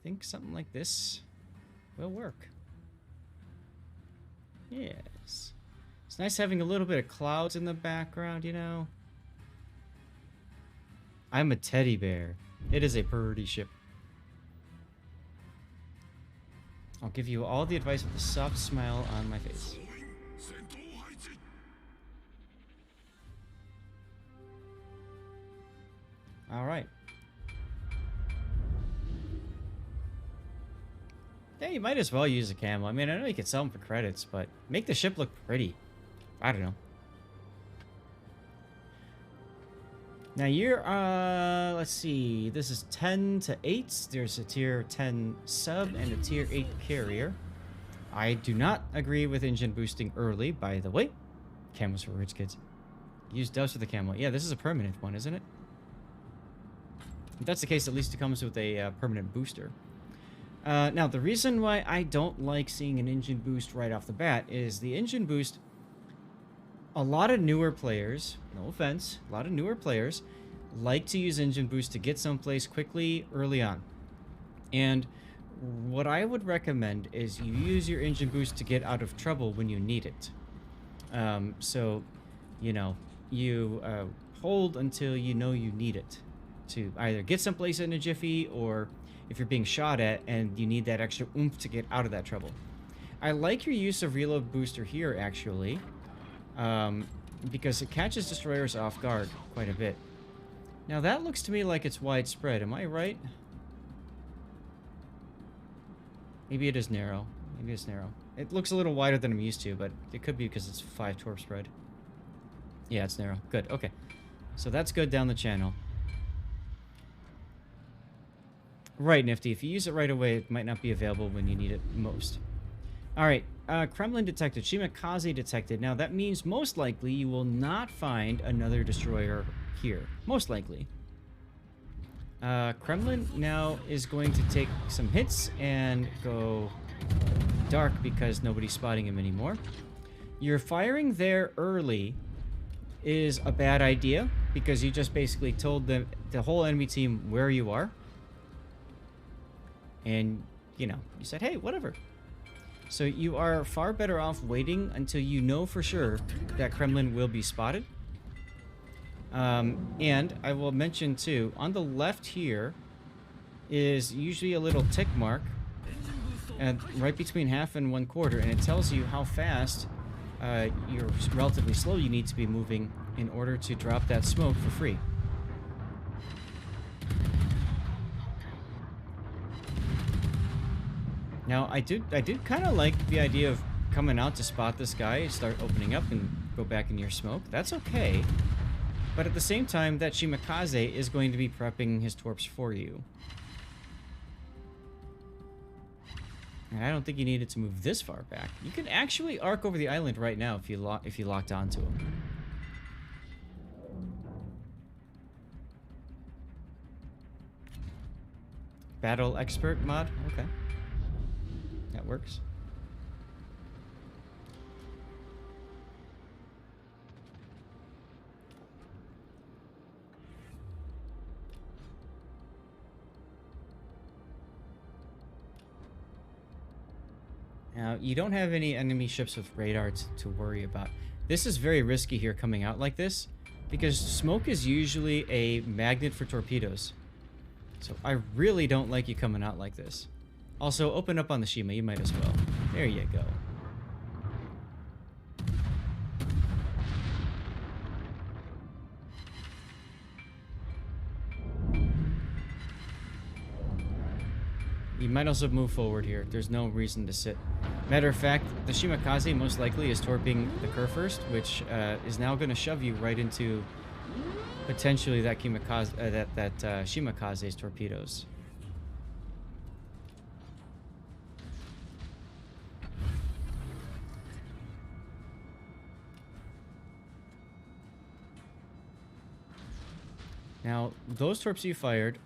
think something like this will work. Yes. It's nice having a little bit of clouds in the background, you know? I'm a teddy bear. It is a pretty ship. I'll give you all the advice with a soft smile on my face. Alright. Yeah, you might as well use a camo. I mean, I know you can sell them for credits, but make the ship look pretty. I don't know. Now you're, let's see. This is 10 to 8. There's a tier 10 sub and a tier 8 carrier. I do not agree with engine boosting early, by the way. Camos for rich kids. Use dust for the camo. Yeah, this is a permanent one, isn't it? If that's the case, at least it comes with a permanent booster. Now, the reason why I don't like seeing an engine boost right off the bat is the engine boost. A lot of newer players, no offense, a lot of newer players like to use engine boost to get someplace quickly early on. And what I would recommend is you use your engine boost to get out of trouble when you need it. So, you know, you hold until you know you need it to either get someplace in a jiffy, or if you're being shot at and you need that extra oomph to get out of that trouble. I like your use of reload booster here, actually, because it catches destroyers off guard quite a bit. Now that looks to me like it's widespread. Am I right? Maybe it is narrow. Maybe it's narrow. It looks a little wider than I'm used to, but it could be because it's 5 torp spread. Yeah, it's narrow. Good. Okay. So that's good down the channel. Right, Nifty. If you use it right away, it might not be available when you need it most. Alright, Kremlin detected. Kitakaze detected. Now, that means most likely you will not find another destroyer here. Most likely. Kremlin now is going to take some hits and go dark because nobody's spotting him anymore. Your firing there early is a bad idea because you just basically told the whole enemy team where you are. And, you know, you said, hey, whatever. So you are far better off waiting until you know for sure that Kremlin will be spotted. And I will mention, too, on the left here is usually a little tick mark right between half and 1/4, and it tells you how fast you're relatively slow you need to be moving in order to drop that smoke for free. Now, I do kind of like the idea of coming out to spot this guy, start opening up, and go back in your smoke. That's okay. But at the same time, that Kitakaze is going to be prepping his torps for you. And I don't think you needed to move this far back. You can actually arc over the island right now if you locked onto him. Battle expert mod? Okay. That works. Now, you don't have any enemy ships with radar to worry about. This is very risky here coming out like this, because smoke is usually a magnet for torpedoes. So I really don't like you coming out like this. Also, open up on the Shima, you might as well. There you go. You might also move forward here. There's no reason to sit. Matter of fact, the Kitakaze most likely is torping the Kerr first, which is now going to shove you right into potentially that Kitakaze's torpedoes. Now, those torps you fired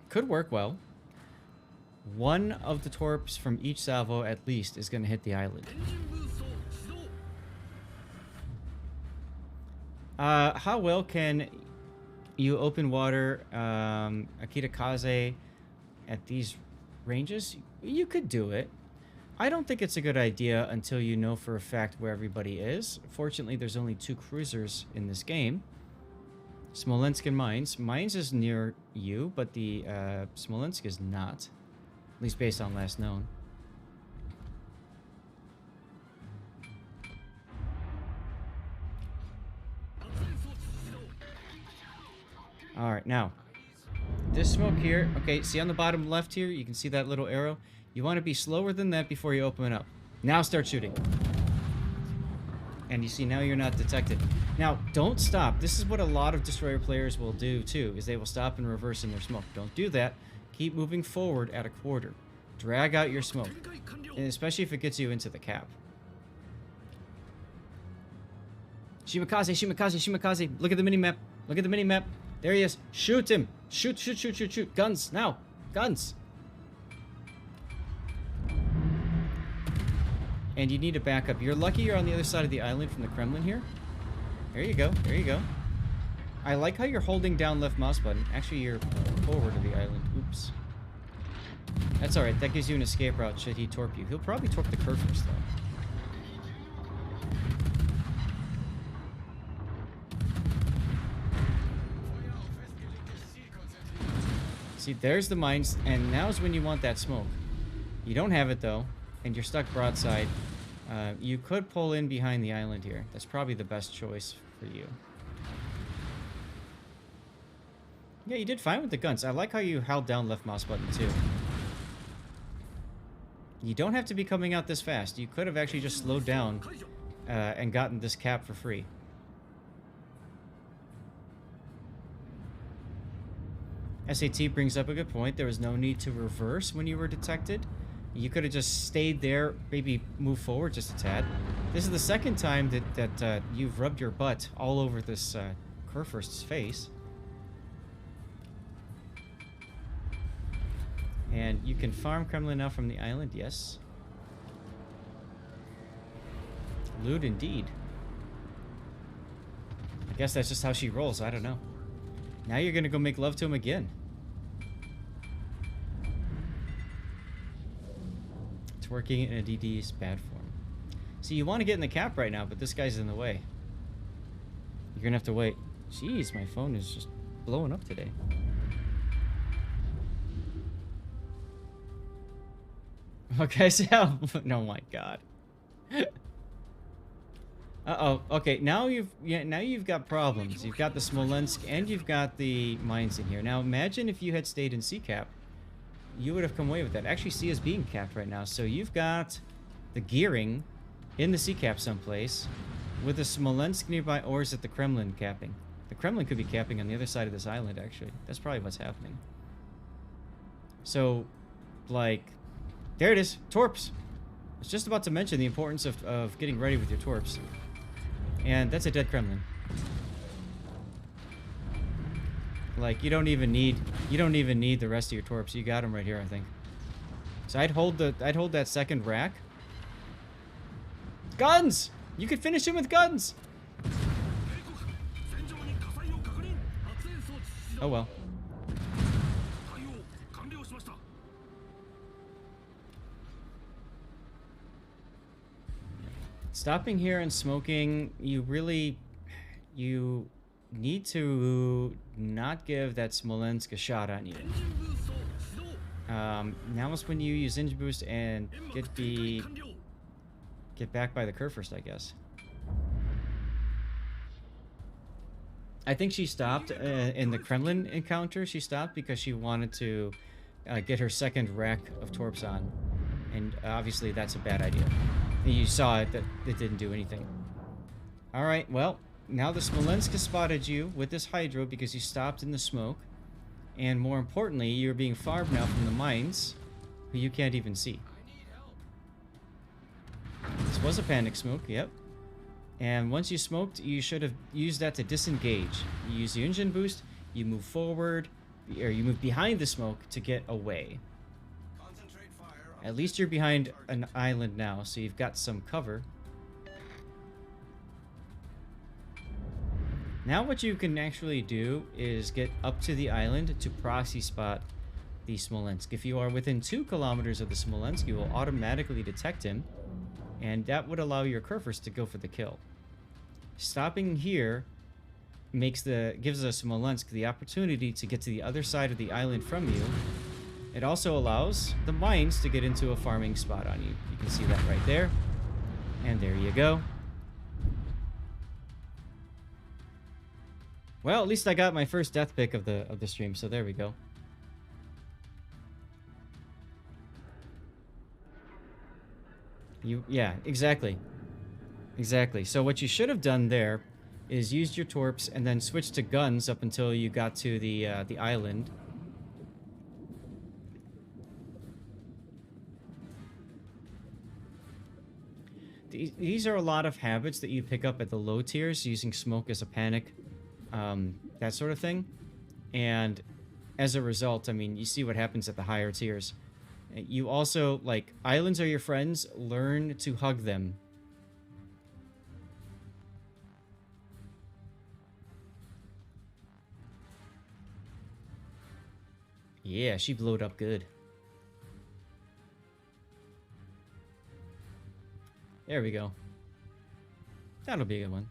could work well. One of the torps from each salvo, at least, is going to hit the island. How well can you open water a Kitakaze at these ranges, you could do it. I don't think it's a good idea until you know for a fact where everybody is. Fortunately, there's only 2 cruisers in this game. Smolensk and Mines. Mines is near you, but the Smolensk is not. At least based on last known. Alright, now. This smoke here, okay, see on the bottom left here, you can see that little arrow? You want to be slower than that before you open it up. Now start shooting. And you see now you're not detected. Now, don't stop. This is what a lot of destroyer players will do too, is they will stop and reverse in their smoke. Don't do that. Keep moving forward at a quarter. Drag out your smoke. And especially if it gets you into the cap. Shimakaze, Shimakaze, Shimakaze. Look at the mini-map. Look at the mini-map. There he is. Shoot him. Shoot, shoot, shoot, shoot, shoot. Guns, now. Guns. And you need to back up. You're lucky you're on the other side of the island from the Kremlin here. There you go. There you go. I like how you're holding down left mouse button. Actually, you're forward of the island. Oops. That's alright. That gives you an escape route should he torp you. He'll probably torp the curve first, though. See, there's the mines, and now's when you want that smoke. You don't have it, though, and you're stuck broadside. You could pull in behind the island here. That's probably the best choice for you. Yeah, you did fine with the guns. I like how you held down left mouse button, too. You don't have to be coming out this fast. You could have actually just slowed down and gotten this cap for free. SAT brings up a good point. There was no need to reverse when you were detected. You could have just stayed there, maybe move forward just a tad. This is the second time that you've rubbed your butt all over this Kurfürst's face. And you can farm Kremlin now from the island, yes. Loot indeed. I guess that's just how she rolls, I don't know. Now you're gonna go make love to him again. Twerking in a DD's bad form. See, you want to get in the cap right now, but this guy's in the way. You're gonna have to wait. Jeez, my phone is just blowing up today. Okay, so oh my god. Uh-oh. Okay, now you've got problems. You've got the Smolensk and you've got the mines in here. Now imagine if you had stayed in C cap. You would have come away with that. Actually, C is being capped right now. So you've got the gearing in the C cap someplace with the Smolensk nearby, or is it the Kremlin capping? The Kremlin could be capping on the other side of this island, actually. That's probably what's happening. So, like, there it is. Torps. I was just about to mention the importance of getting ready with your torps. And that's a dead Kremlin. Like, you don't even need the rest of your torps. You got them right here, I think. So I'd hold that second rack. Guns! You could finish him with guns. Oh well. Stopping here and smoking, you need to not give that Smolensk a shot on you. Now is when you use engine boost and get back by the curve first, I guess. I think she stopped in the Kremlin encounter. She stopped because she wanted to get her second rack of torps on, and obviously that's a bad idea. You saw it, that it didn't do anything. Alright, well, now the Smolensk has spotted you with this hydro because you stopped in the smoke. And more importantly, you're being farmed now from the mines, who you can't even see. This was a panic smoke, yep. And once you smoked, you should have used that to disengage. You use the engine boost, you move forward, or you move behind the smoke to get away. At least you're behind an island now, so you've got some cover. Now what you can actually do is get up to the island to proxy spot the Smolensk. If you are within 2 kilometers of the Smolensk, you will automatically detect him, and that would allow your Kurfürst to go for the kill. Stopping here gives the Smolensk the opportunity to get to the other side of the island from you. It also allows the mines to get into a farming spot on you. You can see that right there. And there you go. Well, at least I got my first death pick of the stream, so there we go. Yeah, exactly. Exactly. So what you should have done there is used your torps and then switched to guns up until you got to the island. These are a lot of habits that you pick up at the low tiers, using smoke as a panic, that sort of thing. And as a result, I mean, you see what happens at the higher tiers. You also, like, islands are your friends, learn to hug them. Yeah, she blowed up good. There we go. That'll be a good one.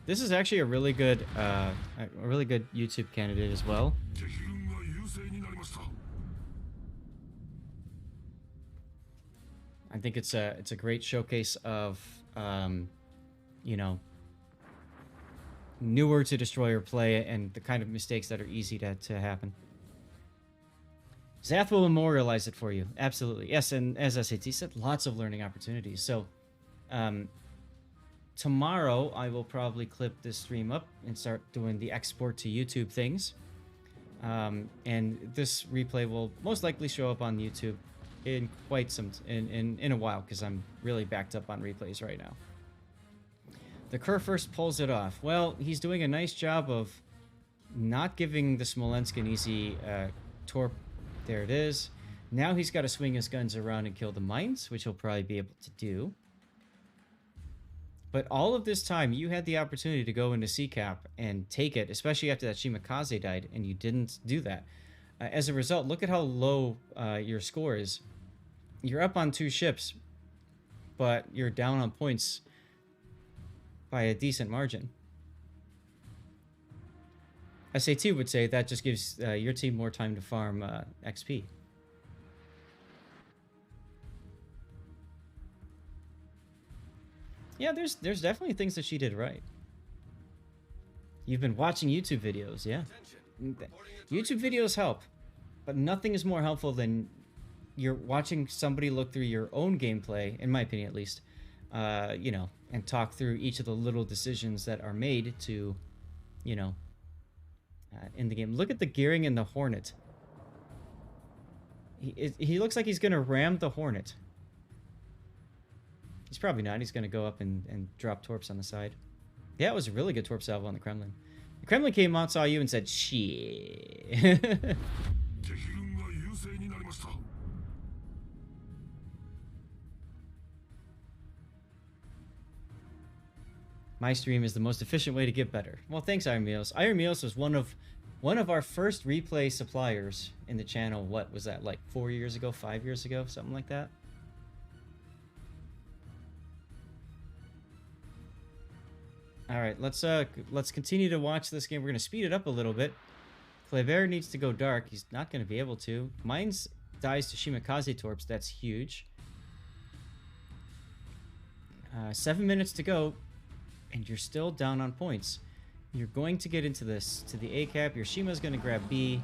This is actually a really good YouTube candidate as well. I think it's a great showcase of, you know, newer to destroyer play and the kind of mistakes that are easy to happen. Zath will memorialize it for you. Absolutely. Yes, and as SAT said, lots of learning opportunities. So, tomorrow I will probably clip this stream up and start doing the export to YouTube things. And this replay will most likely show up on YouTube in quite some in a while, because I'm really backed up on replays right now. The Kurfürst pulls it off. Well, he's doing a nice job of not giving the Smolensk an easy torp. There it is. Now he's got to swing his guns around and kill the mines, which he'll probably be able to do. But all of this time, you had the opportunity to go into CCAP and take it, especially after that Shimakaze died, and you didn't do that. As a result, look at how low your score is. You're up on 2 ships, but you're down on points by a decent margin. SAT would say that just gives your team more time to farm XP. Yeah, there's definitely things that she did right. You've been watching YouTube videos, yeah. YouTube videos help, but nothing is more helpful than you're watching somebody look through your own gameplay, in my opinion at least, you know, and talk through each of the little decisions that are made to, you know, in the game. Look at the gearing in the Hornet. He looks like he's going to ram the Hornet. He's probably not. He's going to go up and drop torps on the side. Yeah, it was a really good torp salvo on the Kremlin. The Kremlin came out, saw you, and said, shit. My stream is the most efficient way to get better. Well, thanks, Iron Meals. Iron Meals was one of our first replay suppliers in the channel. What was that, like 4 years ago, 5 years ago, something like that? All right, let's continue to watch this game. We're gonna speed it up a little bit. Kleber needs to go dark. He's not gonna be able to. Mines dies to Shimakaze torps. That's huge. 7 minutes to go, and you're still down on points. You're going to get into this to the A cap. Your Shima's gonna grab B.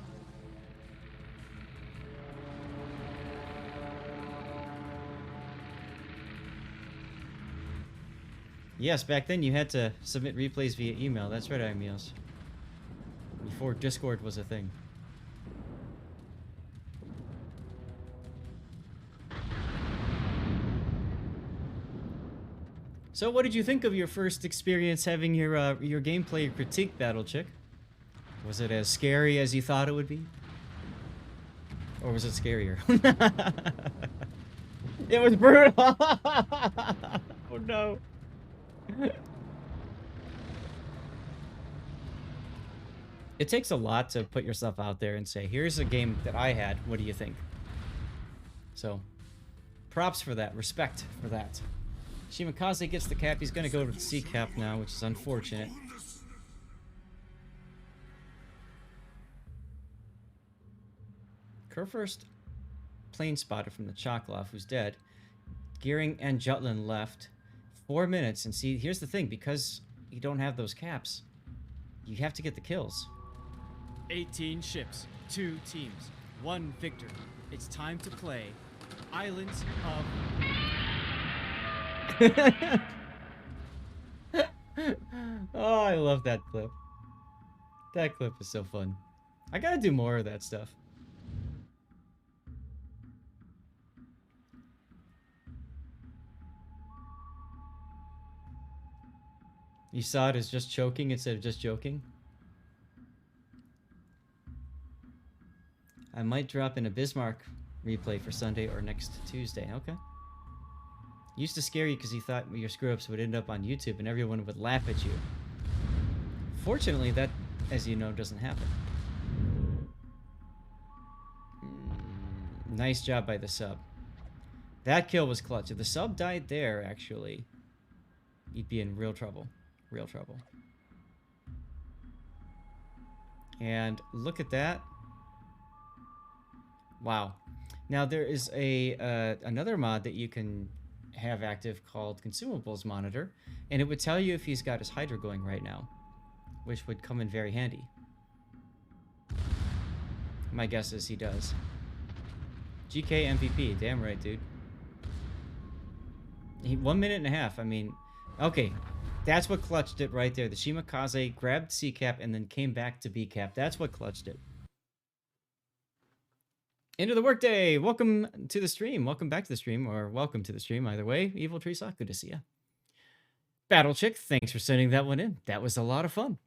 Yes, back then you had to submit replays via email. That's right, Imeals. Before Discord was a thing. So what did you think of your first experience having your gameplay critique battle, Chick? Was it as scary as you thought it would be? Or was it scarier? It was brutal! Oh no. It takes a lot to put yourself out there and say, here's a game that I had. What do you think? So, props for that. Respect for that. Shimakaze gets the cap. He's going to go to the C cap now, which is unfortunate. Kurfürst plane spotted from the Choklov, who's dead. Gearing and Jutland left. 4 minutes. And see, here's the thing. Because you don't have those caps, you have to get the kills. 18 ships, 2 teams, 1 victor. It's time to play Islands of... Oh, I love that clip. That clip is so fun. I gotta do more of that stuff. You saw it as just choking instead of just joking? I might drop in a Bismarck replay for Sunday or next Tuesday. Okay. Used to scare you because you thought your screw-ups would end up on YouTube and everyone would laugh at you. Fortunately, that, as you know, doesn't happen. Nice job by the sub. That kill was clutch. If the sub died there, actually, you'd be in real trouble. Real trouble. And look at that. Wow. Now there is a another mod that you can have active called Consumables Monitor, and it would tell you if he's got his Hydra going right now, which would come in very handy. My guess is he does. GK MVP, damn right, dude. 1 minute and a half. I mean, okay, that's what clutched it right there. The Shimakaze grabbed C cap and then came back to B cap. That's what clutched it. End of the workday. Welcome to the stream. Welcome back to the stream, or welcome to the stream. Either way, Evil Tree Sock, good to see ya. Battle Chick, thanks for sending that one in. That was a lot of fun.